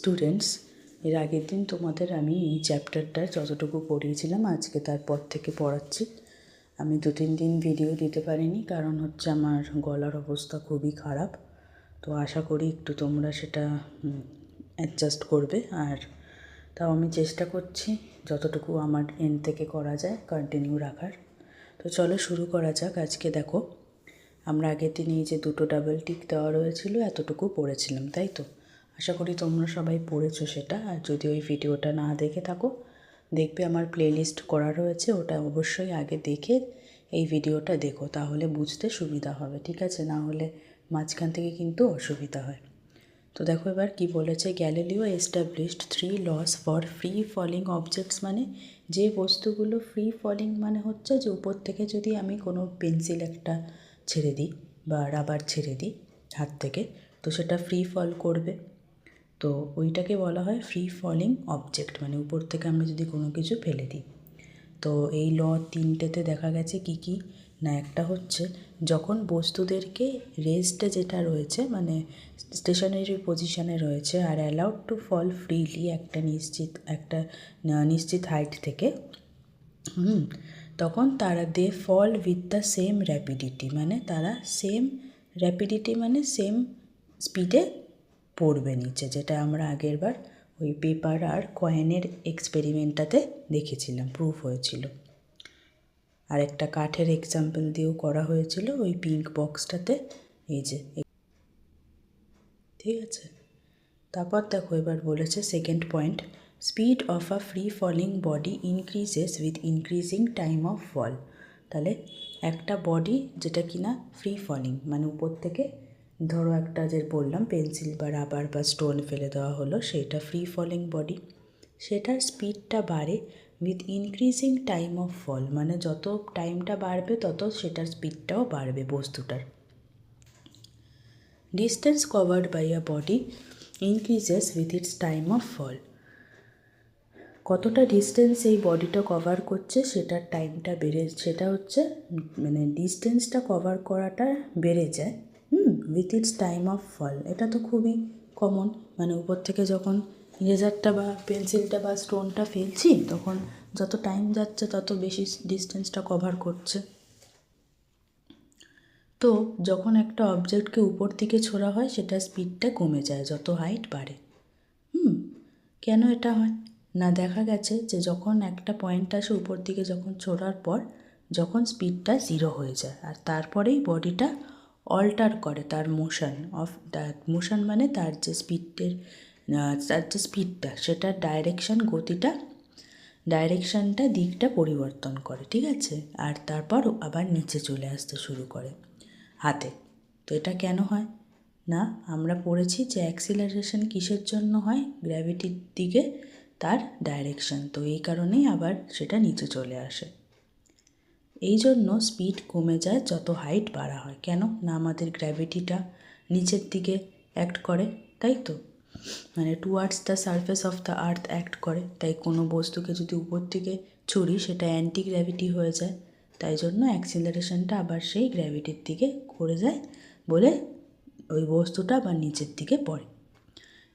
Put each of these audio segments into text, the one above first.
Students, এর আগের দিন তোমাদের আমি এই চ্যাপ্টারটা যতটুকু পড়িয়েছিলাম আজকে তারপর থেকে পড়াচ্ছি। আমি 2-3 দিন ভিডিও দিতে পারিনি, কারণ হচ্ছে আমার গলার অবস্থা খুবই খারাপ। তো আশা করি একটু তোমরা সেটা অ্যাডজাস্ট করবে। আর তাও আমি চেষ্টা করছি যতটুকু আমার এন্ড থেকে করা যায় কন্টিনিউ রাখার। তো চলো শুরু করা যাক। আজকে দেখো, আমরা আগের দিন এই যে 2টো ডাবল টিক দেওয়া রয়েছিল এতটুকু পড়েছিলাম, তাই তো? আশা করি তোমরা সবাই পড়েছো সেটা। আর যদি ওই ভিডিওটা না দেখে থাকো, দেখবে আমার প্লেলিস্ট করা রয়েছে, ওটা অবশ্যই আগে দেখে এই ভিডিওটা দেখো, তাহলে বুঝতে সুবিধা হবে, ঠিক আছে? না হলে মাঝখান থেকে কিন্তু অসুবিধা হয়। তো দেখো এবার কি বলেছে, Galileo established 3 laws for free falling objects. মানে যে বস্তুগুলো ফ্রি ফলিং মানে হচ্ছে যে উপর থেকে যদি আমি কোনো পেন্সিল একটা ছেড়ে দিই বা রাবার ছেড়ে দিই হাত থেকে, তো সেটা ফ্রি ফল করবে। তো ওইটাকে বলা হয় ফ্রি ফলিং অবজেক্ট, মানে উপর থেকে আমরা যদি কোনো কিছু ফেলে দিই। তো এই ল 3টেতে দেখা গেছে কি কি না, একটা হচ্ছে যখন বস্তুদেরকে রেস্টে যেটা রয়েছে মানে স্টেশনারি পজিশানে রয়েছে আর অ্যালাউড টু ফল ফ্রিলি একটা নিশ্চিত হাইট থেকে, তখন তারা they fall with the same rapidity, মানে তারা সেম র্যাপিডিটি মানে সেম স্পিডে পড়বে নিচে, যেটা আমরা আগেরবার ওই পেপার আর কয়েনের এক্সপেরিমেন্টটাতে দেখেছিলাম, প্রুফ হয়েছিল। আর একটা কাঠের এক্সাম্পল দিয়েও করা হয়েছিল ওই পিঙ্ক বক্সটাতে, এই যে, ঠিক আছে? তারপর দেখো এবার বলেছে second point, speed of a free falling body increases with increasing time of fall. তাহলে একটা বডি যেটা কিনা ফ্রি ফলিং মানে উপর থেকে ধরো একটা যে বললাম পেন্সিল বা রাবার বা স্টোন ফেলে দেওয়া হলো, সেটা ফ্রি ফলিং বডি, সেটার স্পিডটা বাড়ে with increasing time of fall, মানে যত টাইমটা বাড়বে তত সেটার স্পিডটাও বাড়বে বস্তুটার। Distance covered by a body increases with its time of fall. কতটা ডিস্টেন্স এই বডিটা কভার করছে সেটার টাইমটা সেটা হচ্ছে মানে ডিস্টেন্সটা কভার করাটা বেড়ে যায় with its time of fall. এটা তো খুবই কমন, মানে উপর থেকে যখন ইরেজারটা বা পেন্সিলটা বা স্টোনটা ফেলছি তখন যত টাইম যাচ্ছে তত বেশি ডিস্টেন্সটা কভার করছে। তো যখন একটা অবজেক্টকে উপর দিকে ছোড়া হয় সেটার স্পিডটা কমে যায় যত হাইট বাড়ে। কেন এটা হয় না, দেখা গেছে যে যখন একটা পয়েন্ট আসে উপর দিকে যখন ছোড়ার পর যখন স্পিডটা 0 হয়ে যায় আর তারপরেই বডিটা অল্টার করে তার মোশন মানে তার যে স্পিডটা সেটার ডাইরেকশনটা দিকটা পরিবর্তন করে, ঠিক আছে? আর তারপর আবার নিচে চলে আসতে শুরু করে হাতে। তো এটা কেন হয় না, আমরা পড়েছি যে অ্যাক্সিলারেশন কিসের জন্য হয়, গ্র্যাভিটির দিকে তার ডাইরেকশন, তো এই কারণেই আবার সেটা নিচে চলে আসে। এই জন্য স্পিড কমে যায় যত হাইট বাড়া হয়। কেন না, আমাদের গ্র্যাভিটিটা নিচের দিকে অ্যাক্ট করে, তাই তো? মানে towards the surface of the earth act করে, তাই কোনো বস্তুকে যদি উপর দিকে ছুড়ি সেটা অ্যান্টি গ্র্যাভিটি হয়ে যায়, তাই জন্য অ্যাক্সিলারেশনটা আবার সেই গ্র্যাভিটির দিকে করে যায় বলে ওই বস্তুটা আবার নিচের দিকে পড়ে।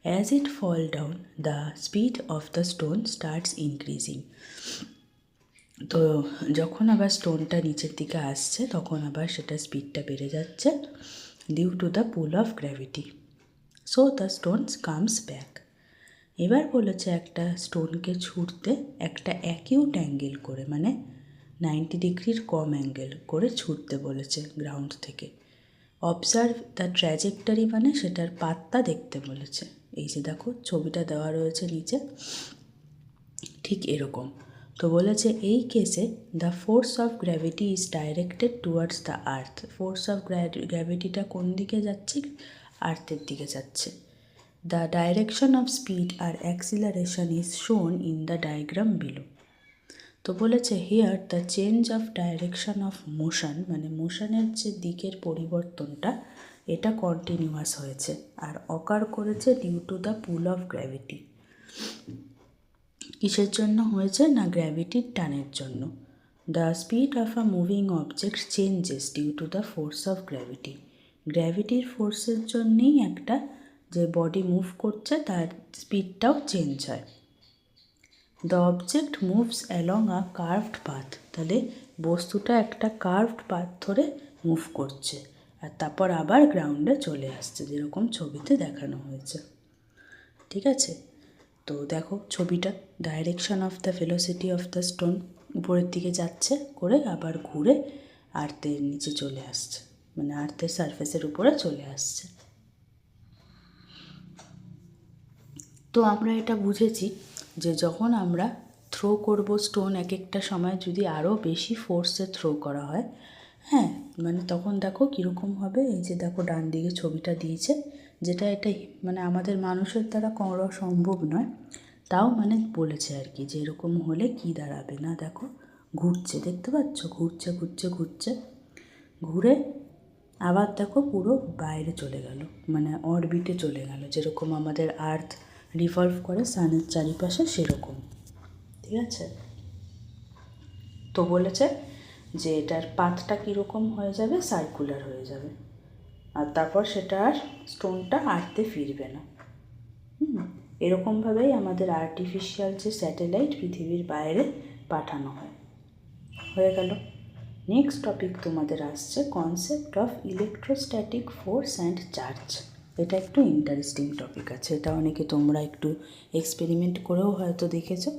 As it fall down the speed of the stone starts increasing. তো যখন আবার স্টোনটা নিচের দিকে আসছে তখন আবার সেটা স্পিডটা বেড়ে যাচ্ছে due to the pull of gravity. So the stones comes back. এবার বলেছে একটা স্টোনকে ছুটতে একটা অ্যাকিউট অ্যাঙ্গেল করে, মানে 90 ডিগ্রির কম অ্যাঙ্গেল করে ছুটতে বলেছে গ্রাউন্ড থেকে। অবজার্ভ দ্য ট্র্যাজেক্টরি মানে সেটার পাতটা দেখতে বলেছে। এই যে দেখো ছবিটা দেওয়া রয়েছে নিচে, ঠিক এরকম। তো বলেছে এই কেসে the force of gravity is directed towards the earth. Force of গ্র্যাভিটিটা কোন দিকে যাচ্ছে, আর্থের দিকে যাচ্ছে। দ্য ডাইরেকশন অফ স্পিড আর acceleration is shown in the diagram below. তো বলেছে here the change of direction of motion, মানে মোশনের যে দিকের পরিবর্তনটা এটা কন্টিনিউয়াস হয়েছে আর অকার করেছে due to the pull of gravity. কিসের জন্য হয়েছে না, গ্র্যাভিটির টানের জন্য। The speed of a moving object changes due to the force of gravity. গ্র্যাভিটির ফোর্সের জন্যেই একটা যে বডি মুভ করছে তার স্পিডটাও চেঞ্জ হয়। The object moves along a curved path, তাহলে বস্তুটা একটা কার্ভড পাথ ধরে মুভ করছে আর তারপর আবার গ্রাউন্ডে চলে আসছে, যেরকম ছবিতে দেখানো হয়েছে। ঠিক আছে, তো দেখো ছবিটা, direction of the velocity of the stone উপরের দিকে যাচ্ছে করে আবার ঘুরে আর্থের নিচে চলে আসছে, মানে আর্থের সারফেসের উপরে চলে আসছে। তো আমরা এটা বুঝেছি যে যখন আমরা থ্রো করব স্টোন এক একটা সময় যদি আরও বেশি ফোর্সে থ্রো করা হয়, হ্যাঁ, মানে তখন দেখো কীরকম হবে। এই যে দেখো ডান দিকে ছবিটা দিয়েছে, যেটা এটা মানে আমাদের মানুষের দ্বারা করা সম্ভব নয়, তাও মানে বলেছে আর কি যে এরকম হলে কী দাঁড়াবে। না দেখো ঘুরছে, দেখতে পাচ্ছ, ঘুরছে ঘুরছে ঘুরছে, ঘুরে আবার দেখো পুরো বাইরে চলে গেল, মানে অরবিটে চলে গেল, যেরকম আমাদের আর্থ রিভলভ করে সানের চারিপাশে সেরকম। ঠিক আছে, তো বলেছে যে এটার পাথটা কীরকম হয়ে যাবে, সার্কুলার হয়ে যাবে, আর তারপর সেটা আর স্টোনটা আর্থে ফিরবে না। এরকমভাবেই আমাদের আর্টিফিশিয়াল যে স্যাটেলাইট পৃথিবীর বাইরে পাঠানো হয়। হয়ে গেল। নেক্সট টপিক তোমাদের আসছে concept of electrostatic force and charge. এটা একটু ইন্টারেস্টিং টপিক আছে, এটা অনেকে তোমরা একটু এক্সপেরিমেন্ট করেও হয়তো দেখেছো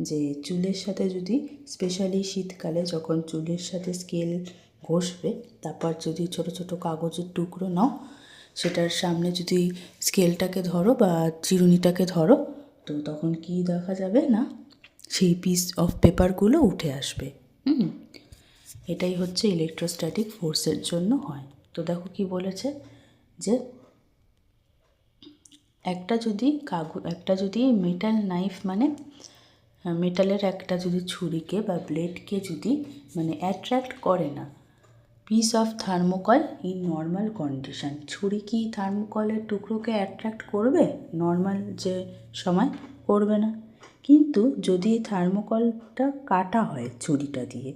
যে চুলের সাথে যদি, স্পেশালি শীতকালে যখন চুলের সাথে স্কেল ঘষবে, তারপর যদি ছোট ছোট কাগজের টুকরো নাও, সেটার সামনে যদি স্কেলটাকে ধরো বা চিরুনিটাকে ধরো, তো তখন কি দেখা যাবে না, সেই পিস অফ পেপারগুলো উঠে আসবে। এটাই হচ্ছে ইলেকট্রোস্ট্যাটিক ফোর্সের জন্য হয়। তো দেখো কি বলেছে যে একটা যদি মেটাল নাইফ, মানে মেটালের একটা যদি ছুরিকে বা ব্লেডকে যদি মানে অ্যাট্রাক্ট করে না piece of thermocol in normal condition, ছুরি কি থার্মোকলের টুকরোকে অ্যাট্রাক্ট করবে? নর্মাল যে সময় করবে না। কিন্তু যদি থার্মোকলটা কাটা হয় ছুরিটা দিয়ে,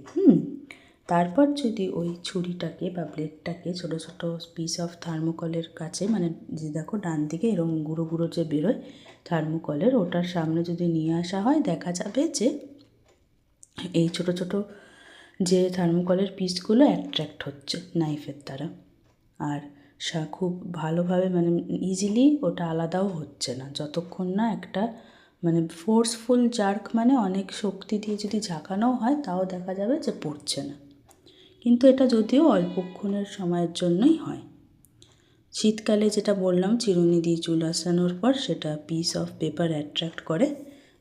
তারপর যদি ওই ছুরিটাকে বা ব্লেডটাকে ছোটো ছোটো পিস অফ থার্মোকলের কাছে, মানে যে দেখো ডান দিকে এরকম গুঁড়ো গুঁড়ো যে বেরোয় থার্মোকলের, ওটার সামনে যদি নিয়ে আসা হয়, দেখা যাবে যে এই ছোটো ছোটো যে থার্মোকলের পিসগুলো অ্যাট্রাক্ট হচ্ছে নাইফের দ্বারা, আর খুব ভালোভাবে মানে ইজিলি ওটা আলাদাও হচ্ছে না, যতক্ষণ না একটা মানে ফোর্সফুল জার্ক, মানে অনেক শক্তি দিয়ে যদি ঝাঁকানো হয় তাও দেখা যাবে যে পড়ছে না। কিন্তু এটা যদিও অল্পক্ষণের সময়ের জন্যই হয়। শীতকালে যেটা বললাম চিরুনি দিয়ে চুল আসানোর পর সেটা পিস অফ পেপার অ্যাট্রাক্ট করে,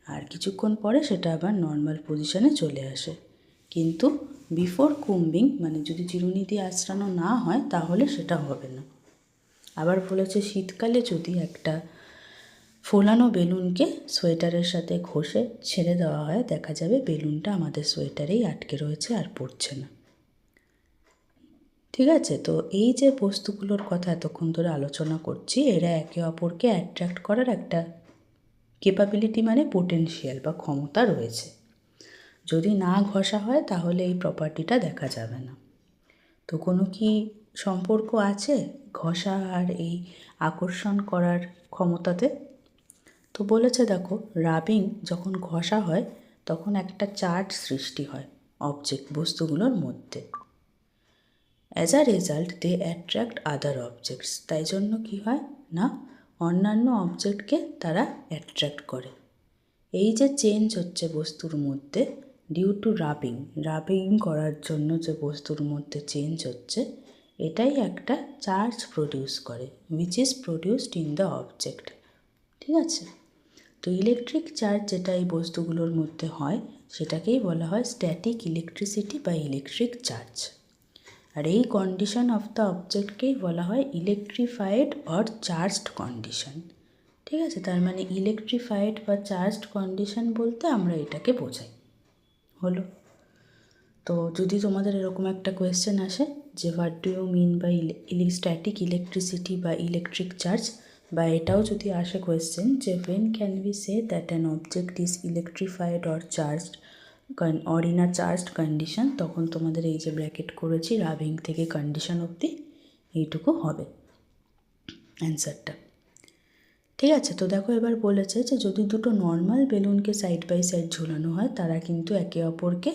আর কিছুক্ষণ পরে সেটা আবার নর্মাল পজিশনে চলে আসে। কিন্তু বিফোর কুম্বিং, মানে যদি চিরুনি দিয়ে আঁচড়ানো না হয় তাহলে সেটা হবে না। আবার বলেছে শীতকালে যদি একটা ফোলানো বেলুনকে সোয়েটারের সাথে ঘষে ছেড়ে দেওয়া হয়, দেখা যাবে বেলুনটা আমাদের সোয়েটারেই আটকে রয়েছে আর পড়ছে না। ঠিক আছে, তো এই যে বস্তুগুলোর কথা এতক্ষণ ধরে আলোচনা করছি, এরা একে অপরকে অ্যাট্রাক্ট করার একটা ক্যাপাবিলিটি, মানে পোটেনশিয়াল বা ক্ষমতা রয়েছে। যদি না ঘষা হয় তাহলে এই প্রপার্টিটা দেখা যাবে না। তো কোনো কি সম্পর্ক আছে ঘষা আর এই আকর্ষণ করার ক্ষমতাতে? তো বলেছে দেখো, রাবিং যখন ঘষা হয় তখন একটা চার্জ সৃষ্টি হয় অবজেক্ট বস্তুগুলোর মধ্যে। As a result they attract other objects, তাই জন্য কী হয় না, অন্যান্য অবজেক্টকে তারা অ্যাট্রাক্ট করে। এই যে চেঞ্জ হচ্ছে বস্তুর মধ্যে ডিউ টু রাবিং করার জন্য যে বস্তুর মধ্যে চেঞ্জ হচ্ছে, এটাই একটা চার্জ প্রডিউস করে, which is produced in the object. ঠিক আছে, তো ইলেকট্রিক চার্জ যেটা এই বস্তুগুলোর মধ্যে হয় সেটাকেই বলা হয় স্ট্যাটিক ইলেকট্রিসিটি বা ইলেকট্রিক চার্জ। আর এই কন্ডিশন অফ দ্য অবজেক্টকেই বলা হয় ইলেকট্রিফাইড অর চার্জড কন্ডিশন। ঠিক আছে, তার মানে ইলেকট্রিফাইড বা চার্জড কন্ডিশন বলতে আমরা এটাকে বোঝাই। হলো। তো যদি তোমাদের এরকম একটা কোয়েশ্চেন আসে যে what do you mean by static electricity বা ইলেকট্রিক চার্জ, বা এটাও যদি আসে কোয়েশ্চেন যে when can we say that an object is electrified or charged or in a charged condition, তখন তোমাদের এই যে ব্র্যাকেট করেছি রাবিং থেকে কন্ডিশন অবধি এইটুকু হবে অ্যান্সারটা। ঠিক আছে, তো দেখো এবার বলেছে যে যদি দুটো নর্মাল বেলুনকে সাইড বাই সাইড ঝুলানো হয় তারা কিন্তু একে অপরকে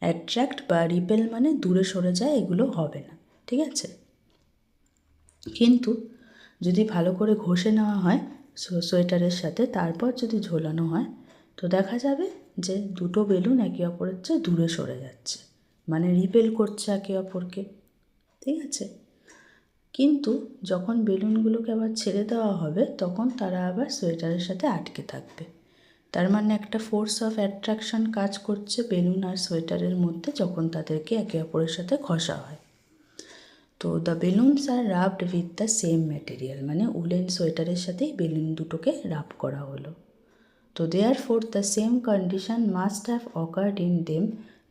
অ্যাট্রাক্ট বা রিপেল মানে দূরে সরে যায়, এগুলো হবে না। ঠিক আছে, কিন্তু যদি ভালো করে ঘষে নেওয়া হয় সোয়েটারের সাথে, তারপর যদি ঝোলানো হয়, তো দেখা যাবে যে দুটো বেলুন একে অপরের চেয়ে দূরে সরে যাচ্ছে, মানে রিপেল করছে একে অপরকে। ঠিক আছে, কিন্তু যখন বেলুনগুলোকে আবার ছেড়ে দেওয়া হবে তখন তারা আবার সোয়েটারের সাথে আটকে থাকবে। তার মানে একটা ফোর্স অফ অ্যাট্রাকশন কাজ করছে বেলুন আর সোয়েটারের মধ্যে যখন তাদেরকে একে অপরের সাথে ঘষা হয়। তো the balloons are rubbed with the same material, মানে উলেন সোয়েটারের সাথেই বেলুন দুটোকে রাব করা হলো। তো therefore the same condition must have occurred in them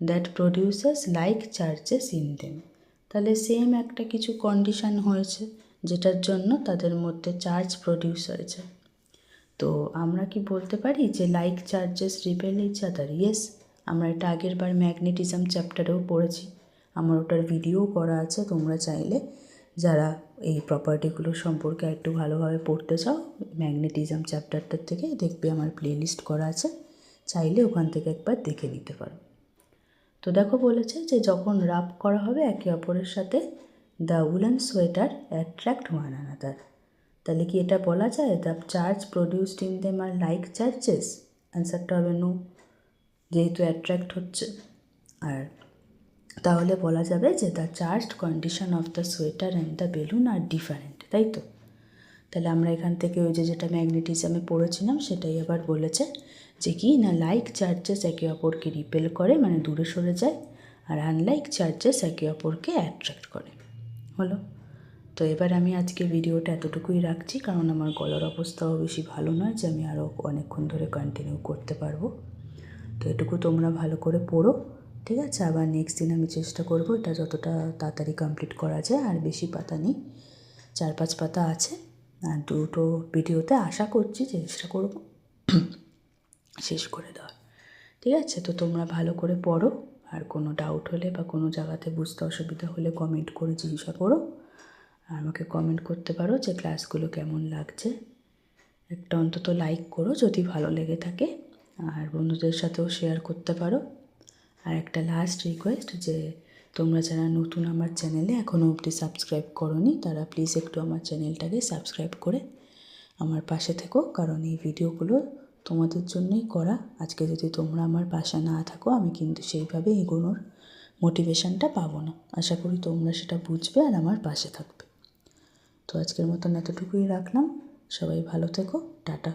that produces like charges in them. তাহলে সেম একটা কিছু কন্ডিশন হয়েছে যেটার জন্য তাদের মধ্যে চার্জ প্রডিউস হয়েছে। তো আমরা কি বলতে পারি যে like charges repel each other? Yes, আমরা এটা আগের বার ম্যাগনেটিজম চ্যাপ্টারেও পড়েছি, আমার ওটার ভিডিও করা আছে। তোমরা চাইলে যারা এই প্রপার্টিগুলো সম্পর্কে একটু ভালোভাবে পড়তে চাও, ম্যাগনেটিজম চ্যাপ্টারটার থেকে দেখবে আমার প্লেলিস্ট করা আছে, চাইলে ওখান থেকে একবার দেখে নিতে পারো। তো দেখো বলেছে যে যখন রাব করা হবে একে অপরের সাথে, the woollen sweater attract one another. তাহলে কি এটা বলা যায় the charge produced in them are like charges? অ্যান্সারটা হবে নো, যেহেতু অ্যাট্রাক্ট হচ্ছে। আর তাহলে বলা যাবে যে the charged condition of the sweater and the balloon are different, তাই তো? তাহলে আমরা এখান থেকে ওই যেটা ম্যাগনেটিজমে পড়েছিলাম সেটাই আবার বলেছে যে কি না, লাইক চার্জেস একে অপরকে রিপেল করে মানে দূরে সরে যায়, আর আনলাইক চার্জেস একে অপরকে অ্যাট্রাক্ট করে। হলো? তো এবার আমি আজকে ভিডিওটা এতটুকুই রাখছি, কারণ আমার গলার অবস্থাও বেশি ভালো নয় যে আমি আরও অনেকক্ষণ ধরে কন্টিনিউ করতে পারবো। তো এটুকু তোমরা ভালো করে পড়ো, ঠিক আছে? আবার নেক্সট দিন আমি চেষ্টা করবো এটা যতটা তাড়াতাড়ি কমপ্লিট করা যায়। আর বেশি পাতা নেই, 4-5 পাতা আছে, আর দুটো ভিডিওতে আশা করছি চেষ্টা করব শেষ করে দেওয়ার। ঠিক আছে, তো তোমরা ভালো করে পড়ো, আর কোনো ডাউট হলে বা কোনো জায়গাতে বুঝতে অসুবিধা হলে কমেন্ট করে জিজ্ঞাসা করো। আর আমাকে কমেন্ট করতে পারো যে ক্লাসগুলো কেমন লাগছে। একটা অন্তত লাইক করো যদি ভালো লেগে থাকে, আর বন্ধুদের সাথেও শেয়ার করতে পারো। আর একটা লাস্ট রিকোয়েস্ট, যে তোমরা যারা নতুন আমার চ্যানেলে এখনও অবধি সাবস্ক্রাইব করোনি তারা প্লিজ একটু আমার চ্যানেলটাকে সাবস্ক্রাইব করে আমার পাশে থেকো, কারণ এই ভিডিওগুলো তোমাদের জন্যই করা। আজকে যদি তোমরা আমার পাশে না থাকো আমি কিন্তু সেইভাবে এগোনোর মোটিভেশনটা পাবো না। আশা করি তোমরা সেটা বুঝবে আর আমার পাশে থাকবে। তো আজকের মতন এতটুকুই রাখলাম, সবাই ভালো থেকো, টাটা।